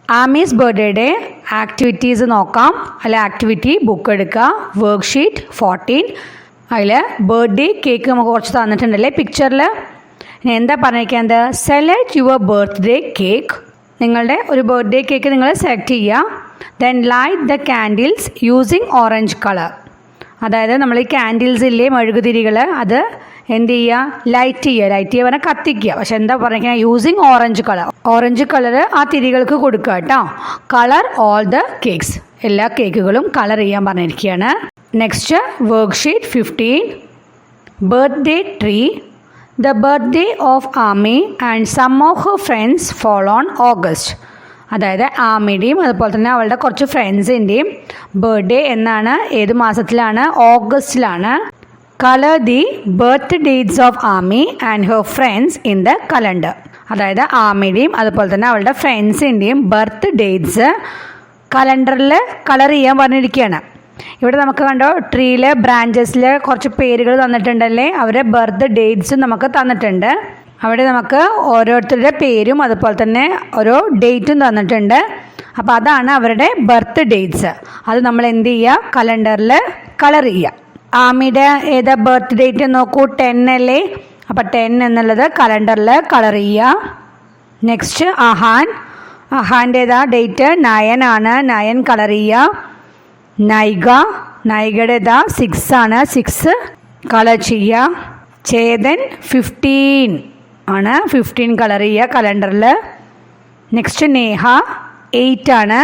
Ami's birthday day activities നോക്കാം. അല്ല activity book എടുക്കുക. വർക്ക് ഷീറ്റ് 14 അതിൽ ബർത്ത്ഡേ കേക്ക് നമുക്ക് കുറച്ച് തന്നിട്ടുണ്ടല്ലേ പിക്ചറിൽ. ഇനി എന്താ പറഞ്ഞിരിക്കുന്നത്? Select your birthday cake. നിങ്ങളുടെ ഒരു ബർത്ത്ഡേ കേക്ക് നിങ്ങൾ സെലക്ട് ചെയ്യുക. Then light the candles using orange colour. അതായത് നമ്മൾ ഈ ക്യാൻഡിൽസ് ഇല്ലേ, മെഴുകുതിരികൾ, അത് എന്ത് ചെയ്യുക? ലൈറ്റ് ചെയ്യുക പറഞ്ഞാൽ കത്തിക്കുക. പക്ഷെ എന്താ പറഞ്ഞിരിക്കുന്നത്? Using orange colour. Orange colour ആ തിരികൾക്ക് കൊടുക്കുക കേട്ടോ. Colour all the cakes. എല്ലാ കേക്കുകളും കളർ ചെയ്യാൻ പറഞ്ഞിരിക്കുകയാണ്. Next worksheet 15 birthday tree. The birthday of Amy and some of her friends fall on August. അതായത് ആമിയുടെയും അതുപോലെ തന്നെ അവളുടെ കുറച്ച് ഫ്രണ്ട്സിൻ്റെയും ബർത്ത്ഡേ എന്നാണ്. ഏത് മാസത്തിലാണ്? ഓഗസ്റ്റിലാണ്. Colour the birth dates of Amy and her friends in the calendar. അതായത് ആമിയുടെയും അതുപോലെ തന്നെ അവളുടെ ഫ്രണ്ട്സിൻ്റെയും ബർത്ത് ഡേറ്റ്സ് കലണ്ടറിൽ കളർ ചെയ്യാൻ പറഞ്ഞിരിക്കുകയാണ്. ഇവിടെ നമുക്ക് കണ്ടോ, ട്രീയിൽ ബ്രാഞ്ചസിൽ കുറച്ച് പേരുകൾ തന്നിട്ടുണ്ടല്ലേ, അവരുടെ ബർത്ത് ഡേറ്റ്സും നമുക്ക് തന്നിട്ടുണ്ട്. അവിടെ നമുക്ക് ഓരോരുത്തരുടെ പേരും അതുപോലെ തന്നെ ഓരോ ഡേറ്റും തന്നിട്ടുണ്ട്. അപ്പോൾ അതാണ് അവരുടെ ബർത്ത് ഡേറ്റ്സ്. അത് നമ്മൾ എന്ത് ചെയ്യുക? കലണ്ടറിൽ കളർ ചെയ്യുക. ആമിയുടെ ഏതാ ബർത്ത് ഡേറ്റ് നോക്കൂ, 10 അല്ലേ. അപ്പോൾ 10 എന്നുള്ളത് കലണ്ടറിൽ കളർ ചെയ്യുക. നെക്സ്റ്റ് അഹാൻ്റെ ഏതാ ഡേറ്റ്? 9 ആണ്. 9 കളർ ചെയ്യുക. നൈഗയുടെ ഏതാ? 6 ആണ്. 6 കളർ ചെയ്യുക. ചേതൻ 15 ആണ്. 15 കളർ ചെയ്യുക കലണ്ടറിൽ. നെക്സ്റ്റ് നേഹ 8 ആണ്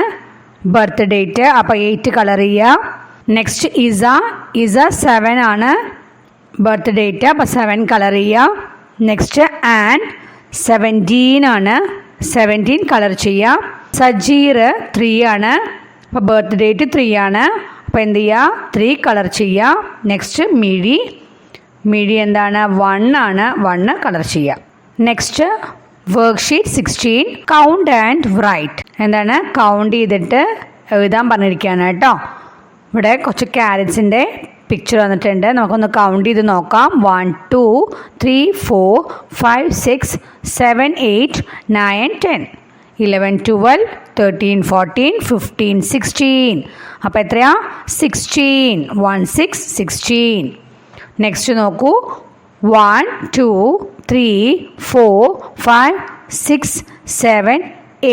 ബർത്ത് ഡേറ്റ്. അപ്പോൾ 8 കളർ ചെയ്യുക. നെക്സ്റ്റ് ഇസ 7 ആണ് ബർത്ത് ഡേറ്റ്. അപ്പോൾ 7 കളർ ചെയ്യുക. നെക്സ്റ്റ് ആൻ 17 ആണ്. 17 കളർ ചെയ്യുക. സജീർ 3 ആണ്. അപ്പോൾ ബർത്ത് ഡേറ്റ് 3 ആണ്. അപ്പോൾ എന്ത് ചെയ്യുക? 3 കളർ ചെയ്യുക. നെക്സ്റ്റ് മിഴി എന്താണ്? 1 ആണ്. 1 കളർ ചെയ്യുക. Next worksheet 16 count and write. എന്താണ്? കൗണ്ട് ചെയ്തിട്ട് എഴുതാൻ പറഞ്ഞിരിക്കുകയാണ് കേട്ടോ. ഇവിടെ കുറച്ച് ക്യാരറ്റ്സിൻ്റെ പിക്ചർ വന്നിട്ടുണ്ട്. നമുക്കൊന്ന് കൗണ്ട് ചെയ്ത് നോക്കാം. 1 2 3 4 5 6 7 8 9 10 11 12 13 14 15 16. അപ്പോൾ എത്രയാ? 16. 1 6 16. നെക്സ്റ്റ് നോക്കൂ. 1 2 3 4 5 6 7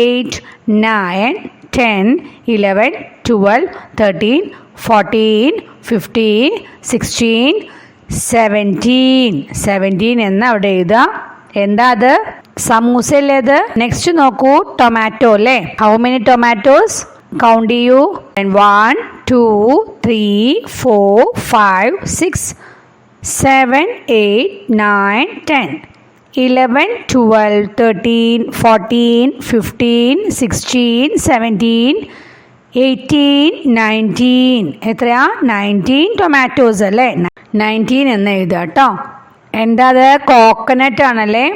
8 9 10 11 12 13 14 15 16 17 എന്ന് അവിടെ എഴുതുക. എന്താ അത്? സമൂസയല്ലേ അത്? നെക്സ്റ്റ് നോക്കൂ. ടൊമാറ്റോ അല്ലേ. How many tomatoes? കൗണ്ട് ചെയ്യൂ. 1 2 3 4 5 6 7 8 9 10 11 12 13 14 15 16 17 18 19. എത്രയാ? 19 ടൊമാറ്റോസ് അല്ലേ. 19 എന്ന് എഴുതുക കേട്ടോ. എന്താ അത്? കോക്കനട്ട് ആണല്ലേ.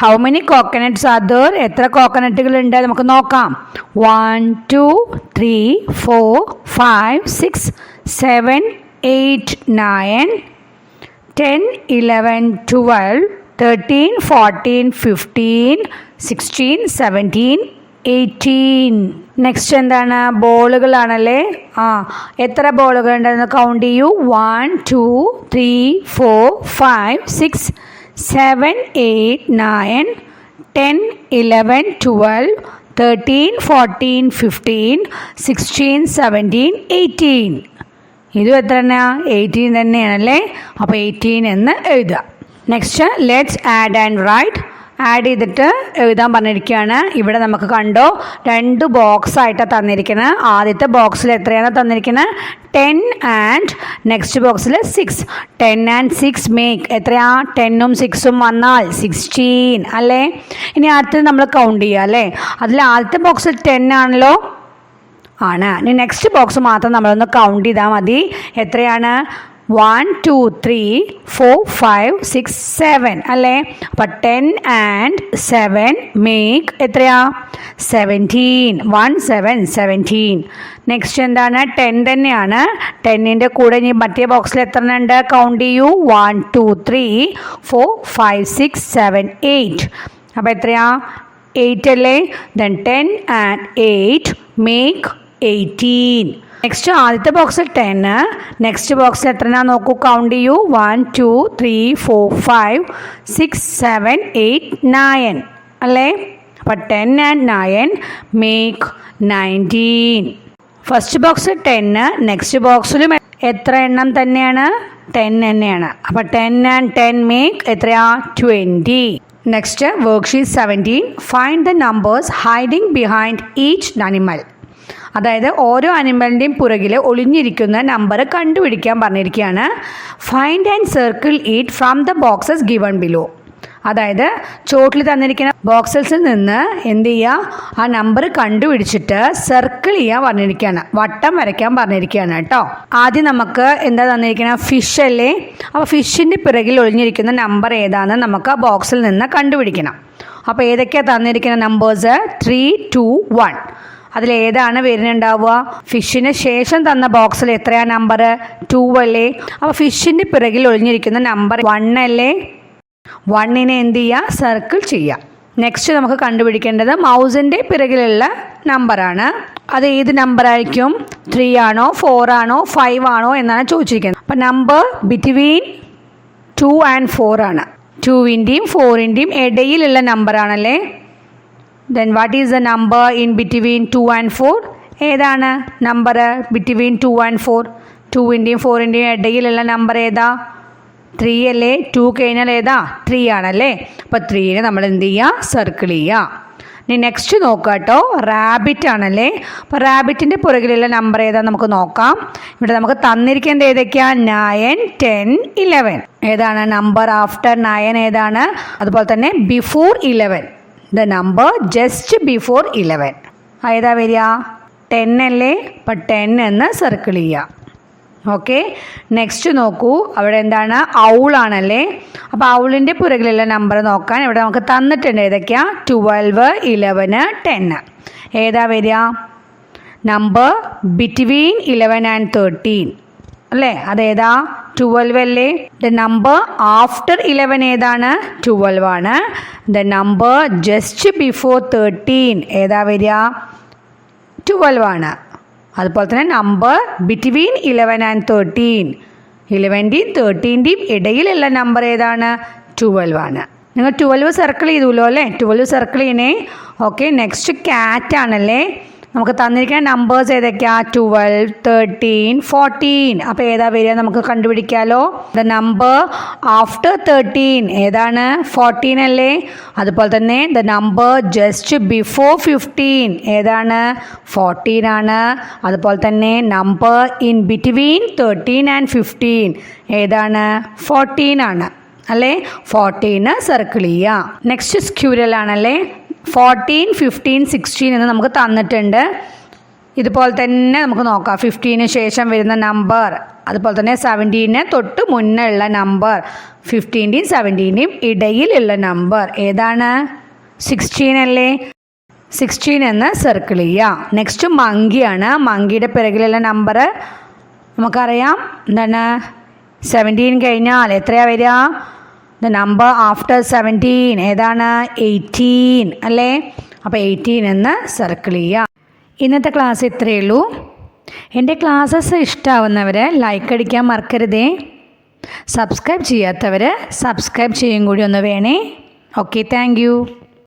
How many coconuts are there? എത്ര കോക്കനട്ടുകൾ ഉണ്ട് നമുക്ക് നോക്കാം. 1 2 3 4 5 6 7 8 9 10 11 12 13 14 15 16 17 18. നെക്സ്റ്റ് എന്താണ്? ബോളുകളാണല്ലേ. എത്ര ബോളുകൾ ഉണ്ടെന്ന് കൗണ്ട് ചെയ്യൂ. 1 2 3 4 5 6 7 8 9 10 11 12 13 14 15 16 17 18. ഇതും എത്ര തന്നെയാ? 18 തന്നെയാണല്ലേ. അപ്പോൾ 18 എന്ന് എഴുതുക. Next let's add and write. Add ചെയ്തിട്ട് എഴുതാൻ പറഞ്ഞിരിക്കുകയാണ്. ഇവിടെ നമുക്ക് കണ്ടോ, 2 ബോക്സ് ആയിട്ടാണ് തന്നിരിക്കുന്നത്. ആദ്യത്തെ ബോക്സിൽ എത്രയാണ് തന്നിരിക്കുന്നത്? 10 ആൻഡ് നെക്സ്റ്റ് ബോക്സിൽ 6. 10 ആൻഡ് 6 മേക്ക് എത്രയാ? 10ഉം 6ഉം വന്നാൽ 16 അല്ലേ. ഇനി അടുത്തത് നമ്മൾ കൗണ്ട് ചെയ്യുക അല്ലേ. അതിൽ ആദ്യത്തെ ബോക്സിൽ 10 ആണല്ലോ. ആണ്. ഇനി നെക്സ്റ്റ് ബോക്സ് മാത്രം നമ്മളൊന്ന് കൗണ്ട് ചെയ്താൽ മതി. എത്രയാണ്? 1 2 3 4 5 6 7 അല്ലേ. അപ്പം 10 ആൻഡ് 7 മേക്ക് എത്രയാ? 17. 1 7 17. നെക്സ്റ്റ് എന്താണ്? 10 തന്നെയാണ്. 10ൻ്റെ കൂടെ ഇനി മറ്റേ ബോക്സിൽ എത്ര ഉണ്ട്? കൗണ്ട് ചെയ്യൂ. 1 2 3 4 5 6 7 8. അപ്പോൾ എത്രയാ? 8 അല്ലേ? Then 10 and 8 make 18. നെക്സ്റ്റ് ആദ്യത്തെ ബോക്സിൽ 10, നെക്സ്റ്റ് ബോക്സിൽ എത്രയാ നോക്കൂ, കൗണ്ട് ചെയ്യൂ. 1 2 3 4 5 6 7 8 9 അല്ലേ? അപ്പം 10 and 9 make 19. First box 10, next ബോക്സിലും എത്ര എണ്ണം തന്നെയാണ്? 10 തന്നെയാണ്. അപ്പം 10 and 10 make എത്രയാ? 20. Next worksheet 17, find the numbers hiding behind each animal. അതായത് ഓരോ അനിമലിൻ്റെയും പുറകിൽ ഒളിഞ്ഞിരിക്കുന്ന നമ്പർ കണ്ടുപിടിക്കാൻ പറഞ്ഞിരിക്കുകയാണ്. Find and circle it from the boxes given below. അതായത് ചോട്ടിൽ തന്നിരിക്കുന്ന ബോക്സസിൽ നിന്ന് എന്ത് ചെയ്യുക, ആ നമ്പർ കണ്ടുപിടിച്ചിട്ട് സർക്കിൾ ചെയ്യാൻ പറഞ്ഞിരിക്കുകയാണ്, വട്ടം വരയ്ക്കാൻ പറഞ്ഞിരിക്കുകയാണ് കേട്ടോ. ആദ്യം നമുക്ക് എന്താ തന്നിരിക്കുന്നത്? ഫിഷ് അല്ലേ? അപ്പോൾ ഫിഷിൻ്റെ പിറകിൽ ഒളിഞ്ഞിരിക്കുന്ന നമ്പർ ഏതാണെന്ന് നമുക്ക് ആ ബോക്സിൽ നിന്ന് കണ്ടുപിടിക്കണം. അപ്പോൾ ഏതൊക്കെയാണ് തന്നിരിക്കുന്ന നമ്പേഴ്സ്? 3 2 1. അതിലേതാണ് വരുന്നുണ്ടാവുക? ഫിഷിന് ശേഷം തന്ന ബോക്സിൽ എത്രയാ നമ്പർ? 2 അല്ലേ? അപ്പോൾ ഫിഷിൻ്റെ പിറകിൽ ഒളിഞ്ഞിരിക്കുന്ന നമ്പർ 1 അല്ലേ? 1നെ എന്ത് ചെയ്യുക? സർക്കിൾ ചെയ്യുക. നെക്സ്റ്റ് നമുക്ക് കണ്ടുപിടിക്കേണ്ടത് മൗസിൻ്റെ പിറകിലുള്ള നമ്പറാണ്. അത് ഏത് നമ്പറായിരിക്കും? 3 ആണോ 4 ആണോ 5 ആണോ എന്നാണ് ചോദിച്ചിരിക്കുന്നത്. അപ്പം നമ്പർ ബിറ്റ്വീൻ 2 and 4 ആണ്. 2ൻ്റെയും 4ൻ്റെയും ഇടയിലുള്ള നമ്പറാണല്ലേ? Then what is the number in between 2 and 4? ഏതാണ് നമ്പർ ബിറ്റ്വീൻ 2 and 4? 2ൻ്റെയും 4ൻ്റെയും ഇടയിലുള്ള നമ്പർ ഏതാ? 3 അല്ലേ? 2 കഴിഞ്ഞാൽ ഏതാ? 3 ആണല്ലേ? അപ്പോൾ 3നെ നമ്മൾ എന്ത് ചെയ്യുക? സർക്കിൾ ചെയ്യുക. ഇനി നെക്സ്റ്റ് നോക്കുക കേട്ടോ, റാബിറ്റ് ആണല്ലേ? അപ്പോൾ റാബിറ്റിൻ്റെ പുറകിലുള്ള നമ്പർ ഏതാ നമുക്ക് നോക്കാം. ഇവിടെ നമുക്ക് തന്നിരിക്കുന്നത് ഏതൊക്കെയാണ്? 9 10 11. ഏതാണ് നമ്പർ ആഫ്റ്റർ 9? ഏതാണ്? അതുപോലെ തന്നെ before 11, the number just before 11 ഏതാ വരിക? 10 അല്ലേ? അപ്പം 10 എന്ന് സർക്കിൾ ചെയ്യുക. ഓക്കെ, നെക്സ്റ്റ് നോക്കൂ, അവിടെ എന്താണ്? ഔളാണല്ലേ? അപ്പോൾ ഔളിൻ്റെ പുറകിലുള്ള നമ്പർ നോക്കാൻ ഇവിടെ നമുക്ക് തന്നിട്ടുണ്ട്. ഏതൊക്കെയാ? 12 11 10. ഏതാ വരിക? നമ്പർ ബിറ്റ്വീൻ 11 and 13 അല്ലേ? അതേതാ? 12 അല്ലേ? ദ നമ്പർ ആഫ്റ്റർ 11 ഏതാണ്? 12 ആണ്. ദ നമ്പർ ജസ്റ്റ് ബിഫോർ 13 ഏതാ വരിക? 12 ആണ്. അതുപോലെ തന്നെ നമ്പർ ബിറ്റ്വീൻ 11 and 13, 11ൻ്റെയും 13ൻ്റെയും ഇടയിലുള്ള നമ്പർ ഏതാണ്? 12 ആണ്. നിങ്ങൾ 12 സർക്കിൾ ചെയ്തുല്ലോ അല്ലേ? 12 സർക്കിൾ ചെയ്യണേ. ഓക്കെ, നെക്സ്റ്റ് ക്യാറ്റ് ആണല്ലേ? നമുക്ക് തന്നിരിക്കുന്ന നമ്പേഴ്സ് ഏതൊക്കെയാണ്? 12 13 14. അപ്പോൾ ഏതാ വരിക? നമുക്ക് കണ്ടുപിടിക്കാമല്ലോ. ദ നമ്പർ ആഫ്റ്റർ 13 ഏതാണ്? 14 അല്ലേ? അതുപോലെ തന്നെ ദ നമ്പർ ജസ്റ്റ് ബിഫോർ 15 ഏതാണ്? 14 ആണ്. അതുപോലെ തന്നെ നമ്പർ ഇൻ ബിറ്റ്വീൻ 13 and 15 ഏതാണ്? 14 ആണ് അല്ലേ? 14 സർക്കിൾ ചെയ്യുക. നെക്സ്റ്റ് സ്ക്യൂരൽ ആണല്ലേ? 14 15 16 എന്ന് നമുക്ക് തന്നിട്ടുണ്ട്. ഇതുപോലെ തന്നെ നമുക്ക് നോക്കാം. 15 ശേഷം വരുന്ന നമ്പർ, അതുപോലെ തന്നെ 17 തൊട്ട് മുന്നേ ഉള്ള നമ്പർ, 15ൻ്റെയും 17ൻ്റെയും ഇടയിലുള്ള നമ്പർ ഏതാണ്? 16 അല്ലേ? 16 എന്ന് സർക്കിൾ ചെയ്യുക. നെക്സ്റ്റ് മങ്കിയാണ്. മങ്കിയുടെ പിറകിലുള്ള നമ്പർ നമുക്കറിയാം. എന്താണ്? 17 കഴിഞ്ഞാൽ എത്രയാണ് വരിക? ദ നമ്പർ ആഫ്റ്റർ 17 ഏതാണ്? 18 അല്ലേ? അപ്പോൾ 18 എന്ന് സർക്കിൾ ചെയ്യുക. ഇന്നത്തെ ക്ലാസ് ഇത്രയേ ഉള്ളൂ. എൻ്റെ ക്ലാസ്സസ് ഇഷ്ടമാവുന്നവർ ലൈക്ക് അടിക്കാൻ മറക്കരുതേ. സബ്സ്ക്രൈബ് ചെയ്യാത്തവർ സബ്സ്ക്രൈബ് ചെയ്യും കൂടി ഒന്ന് വേണേ. Okay, thank you.